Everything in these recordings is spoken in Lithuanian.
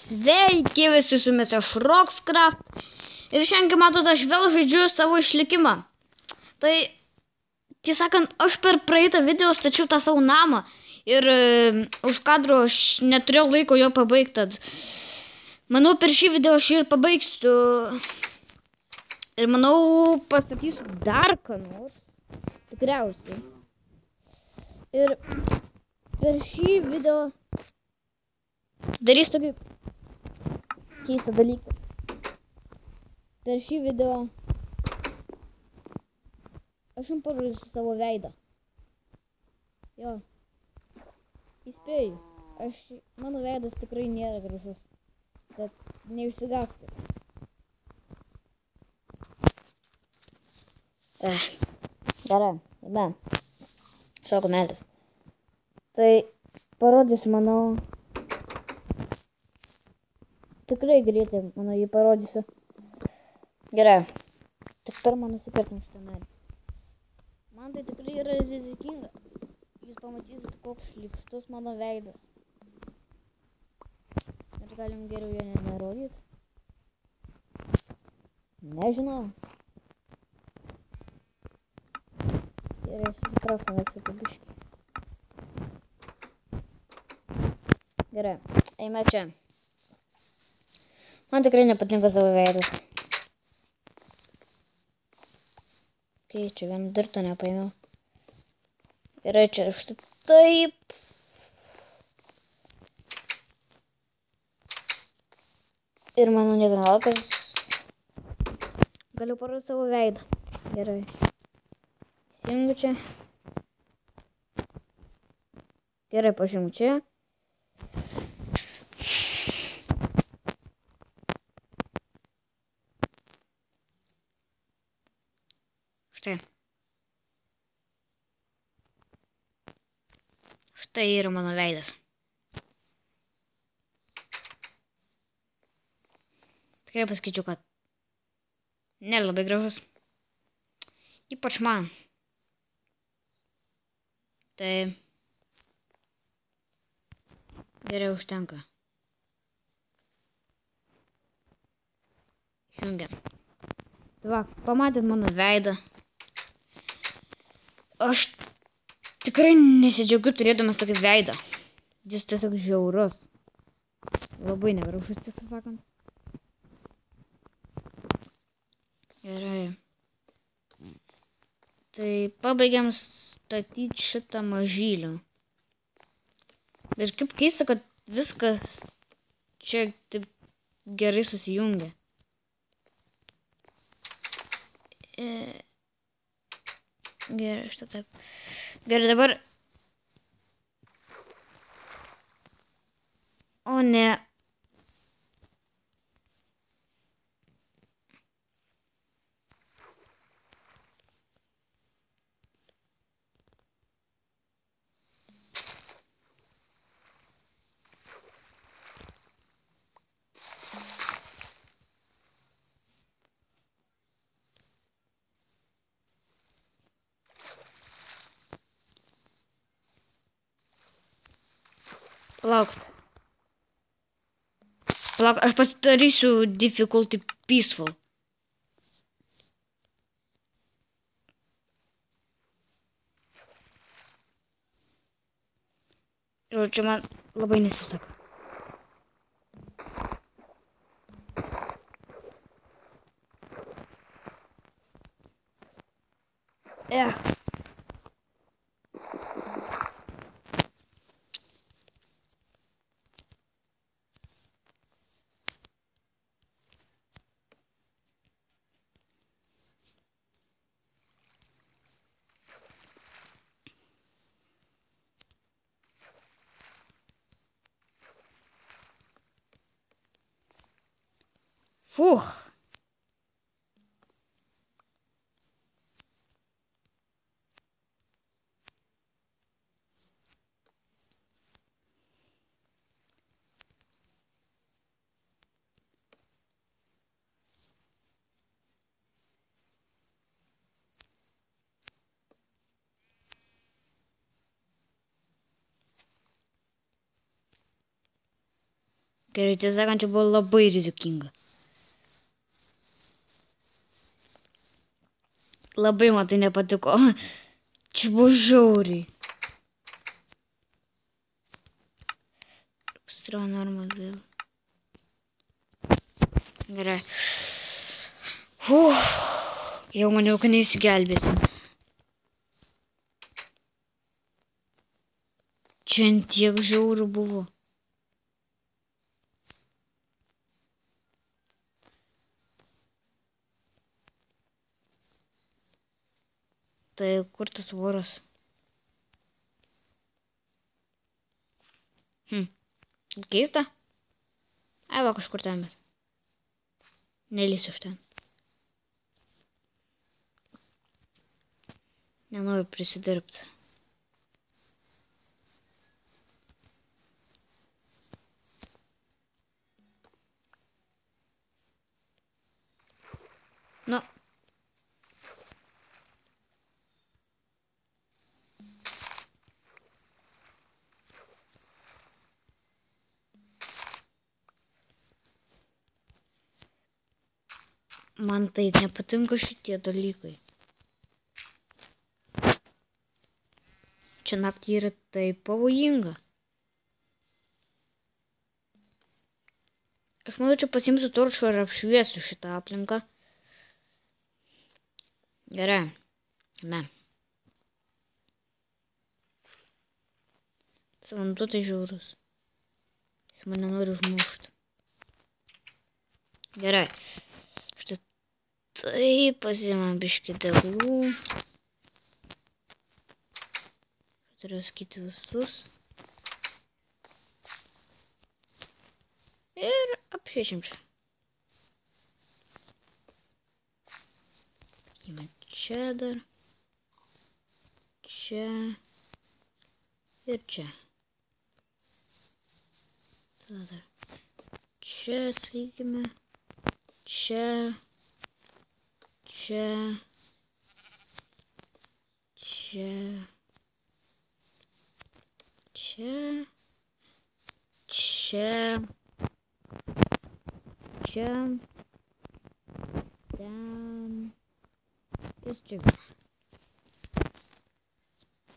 Sveiki visi su jumis aš Roxcraft. Ir šiandien matote, aš vėl žaidžiu savo išlikimą. Tai, tiesąkant, aš per praeitą video stačiau tą savo namą. Ir už kadro aš neturėjau laiko jo pabaigti. Tad, manau, per šį video aš ir pabaigsiu. Ir manau, pastatysiu dar ką nors. Tikriausiai. Ir per šį video darysiu tokį keistą dalyką. Per šį video aš jums parodysiu savo veidą. Jo. Įspėju. Mano veidas tikrai nėra gražus. Tad neišsigąskit. Gerai. Tada. Šoko metas. Tai parodysiu, manau. Tikrai greitai, manau, jį parodysiu. Gerai. Tik pirmą nusikartim šitą medį. Man tai tikrai yra rizikinga. Jūs pamatysit, koks šlykštus mano veidas. Ir galim geriau jo nerodyti. Nežinau. Gerai, susitraukime čia pabiškį. Gerai, eime čia. Man tikrai nepatinka savo veidas. Kai čia vieną dirtą nepaėmiau. Gerai, čia štai taip. Ir mano negranalas. Galiu parodyti savo veidą. Gerai. Įsijungiu čia. Gerai, pažiūrėjau čia. Štai. Štai yra mano veidas. Tikrai pasakyčiau, kad nėra labai gražus. Ypač man. Tai gerai užtenka. Išjungiam. Tai va, pamatėt mano veidą. Aš tikrai nesidžiaugiu turėdamas tokį veidą. Jis tiesiog žiaurus. Labai negražus, tiesą sakant. Gerai. Tai pabaigiam statyti šitą mažylį. Bet kaip keista, kad viskas čia taip gerai susijungia. Gerai, štai taip. Gerai, dabar. O ne. Palaukit. Palauk, aš pasidarysiu difficulty peaceful. Ir čia man labai nesiseka. Фух. Gerai, tiesą sakant, čia buvo labai rizikinga. Labai man tai nepatiko. Čia buvo žiauriai. Pasitrau normas vėl. Gerai. Jau maniau, kad neįsigelbėsiu. Čia tiek žiaurių buvo. Tai kur tas voras? Keista. Ai, va, kažkur ten bet. Nelysiu iš ten. Nenoriu prisidirbti. Nu. Man taip nepatinka šitie dalykai. Čia naktį yra taip pavojinga. Aš manau, čia pasiimsiu torčą ir apšviesiu šitą aplinką. Gerai. Ne. Tas vanduo tai žiaurus. Jis mane nori užmušti. Gerai. Štai taip pasiimam biškį deglų. Turiu skyti visus. Ir apšviečiam čia. Sakykime, čia dar. Čia. Ir čia. Tada dar. Čia, sakykime. Čia. Čia. Čia. Čia. Čia. Čia. Ten. Ir čia.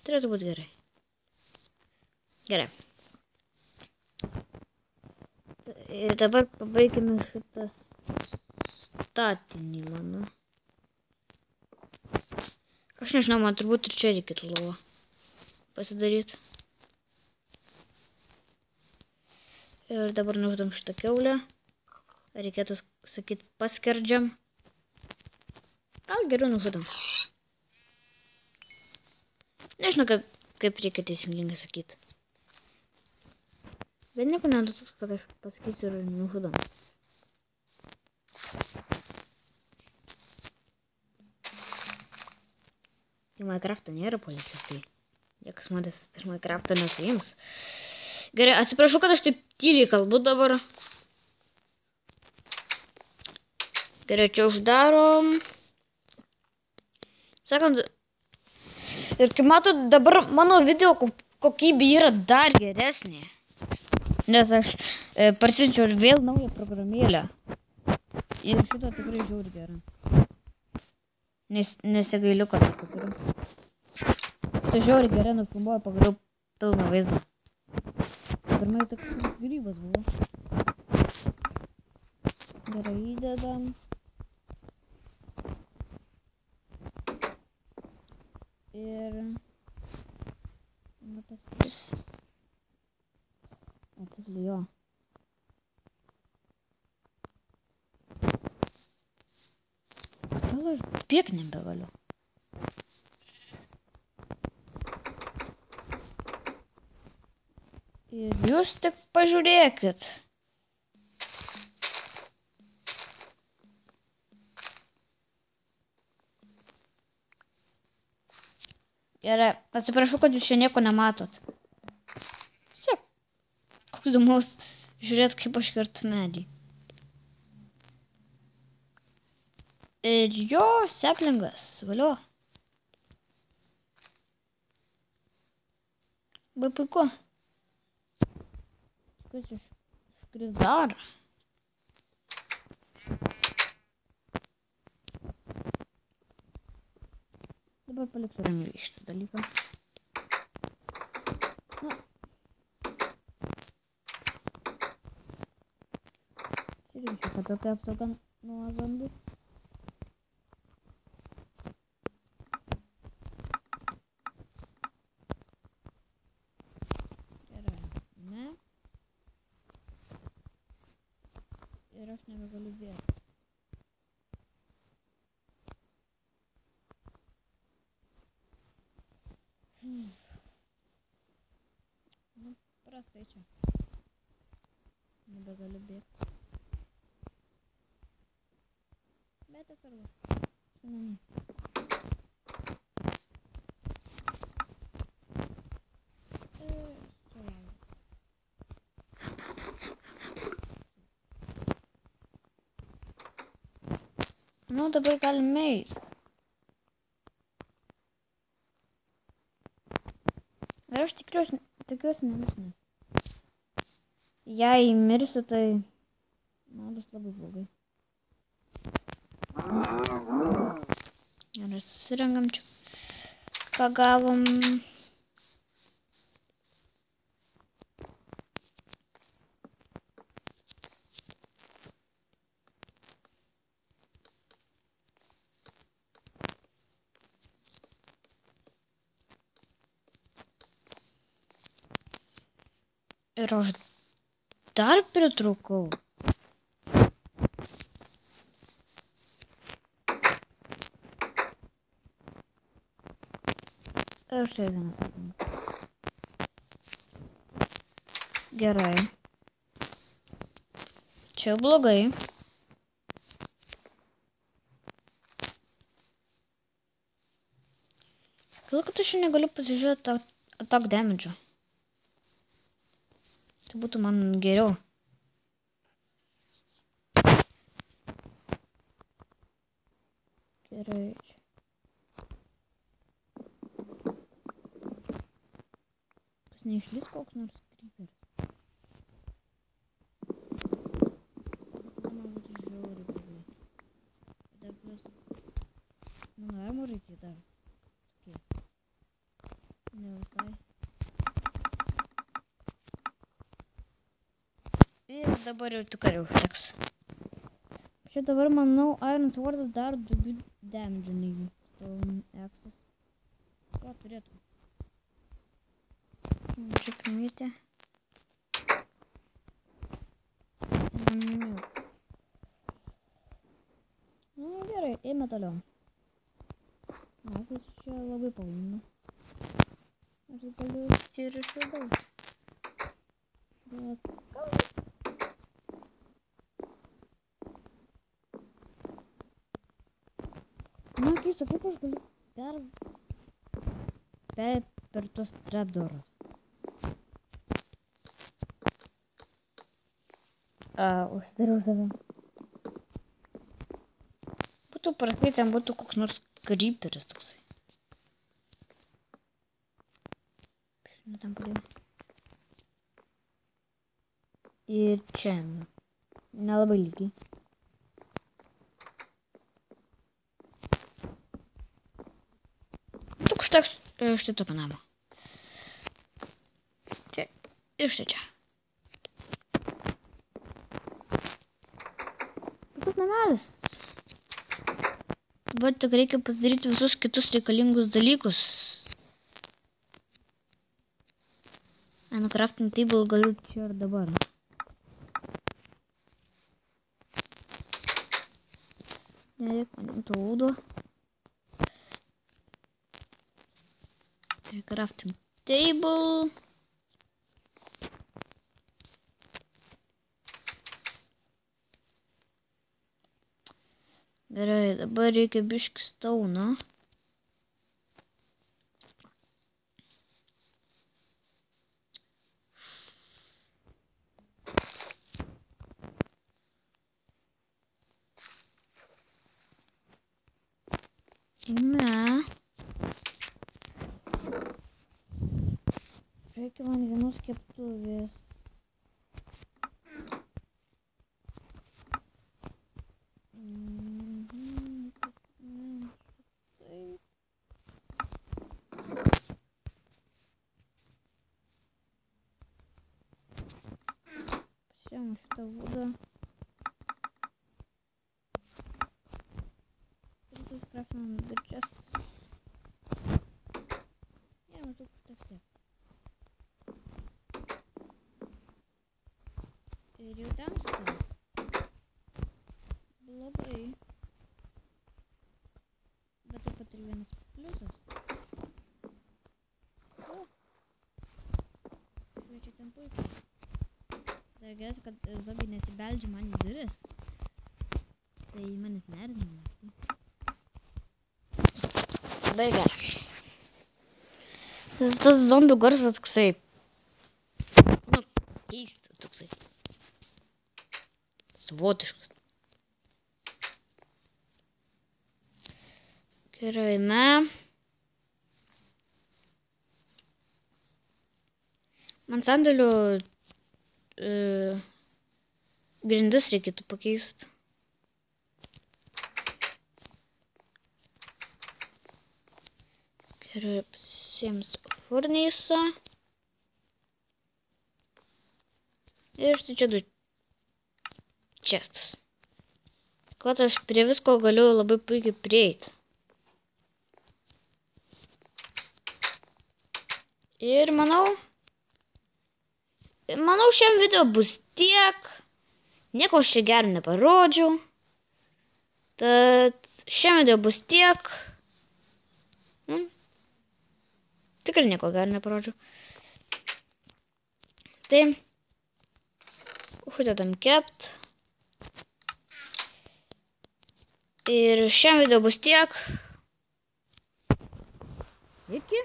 Turėtų būti gerai. Gerai. Ir dabar pabaigime šitą statinį mano. Aš nežinau, man turbūt ir čia reikėtų lovą pasidaryti. Ir dabar nužudom šitą kiaulę. Reikėtų sakyti paskerdžiam. Gal geriau nužudom. Nežinau, kaip reikia teisingai sakyti. Bet nieko nenutoks, kad aš pasakysiu ir nužudom. Į Minecraftą nėra policijos, tai niekas manęs per Minecraftą nesuims. Gerai, atsiprašau, kad aš taip tyliai kalbu dabar. Gerai, čia uždarom. Sakant, ir kaip matot, dabar mano video kokybė yra dar geresnė. Nes aš parsiunčiau vėl naują programėlę. Ir šitą tikrai žiauri gerą. Nesigailiu, kad tai turiu. Tai žiauri gerai nufilmuoju pagaliau pilną vaizdą. Pirmai tik grybas buvo. Gerai įdedam. Ir... Na tas... O tik jo. Gal aš bėgti nebegaliu. Ir jūs tik pažiūrėkit. Gerai, atsiprašau, kad jūs čia nieko nematot. Siek, koks įdomus žiūrėt, kaip aš kertu medį. Ir jo, seplingas, valio. Labai puiku. Tikiuosi, kuris dar. Dabar paliksiu ramiai šitą dalyką. Na. Irgi šiokia tokia apsauga nuo zombių. Gerai, ne. Ir aš nebegaliu bėgti. Nu, prastai čia. Nebegaliu bėgti. Bet tas svarbu. Namie. Nu, dabar galime eiti. Ir aš tikiuosi nemirsiu. Jei mirsiu, tai man bus labai blogai. Ir susirengam čia. Ką gavom. Ir aš dar pritrūkau. Ir štai vienas sakinys. Gerai. Čia blogai. Gal kad aš negaliu pasižiūrėti attack damage. Tai būtų man geriau. Gerai. Kas neišlys koks nors creeperis. Man būtų žiauriai blogai. Tada plus mano armorai tai dar tokie. Ne visai. Ir dabar jau tikrai užteks. Čia dabar, manau, Iron Swordas dar daugiau damage negu Stone Axes. Ką turėtų? Čia primėtė. Na, gerai, eime toliau. Na, tai čia labai pavojinga. Aš galiu ir išvaidauti. Bet gal... Na, keista, kaip aš galiu per tos trapdoorus. Užsidariau save. Būtų prastai, ten būtų koks nors creeperis toksai. Tam padėjau. Ir čia, nelabai lygiai. Užteks štai tokio namo. Čia ir štai čia. Puikus namelis. Dabar tik reikia pasidaryti visus kitus reikalingus dalykus. Crafting table galiu čia ir dabar. Nereikia man to ūdo. Crafting table. Gerai, dabar reikia biškį stauno. Ne. Reikia man vienos keptuvės. šitą būdą. Ir suskrapinam birčias. Ir matau, kažkas tiek. Ir jau tamsta. Labai. Bet taip pat ir vienas pliusas. O. Šviečia ten puikiai. Tai gerai, kad zombiai nesibeldžia man į duris. Tai manęs neerzina. Labai gerai. Tas zombių garsas toksai. Nu, keistas toksai. Savotiškas. Gerai, man sandėlių grindis reikėtų pakeisti. Gerai, pasiims furneisą. Ir štai čia 2 čestus. Kad aš prie visko galiu labai puikiai prieiti. Ir manau šiam video bus tiek. Nieko aš čia gero neparodžiau. Tad šiam video bus tiek. Tikrai nieko gero neparodžiau. Tai uždedam kept. Ir šiam video bus tiek. Iki.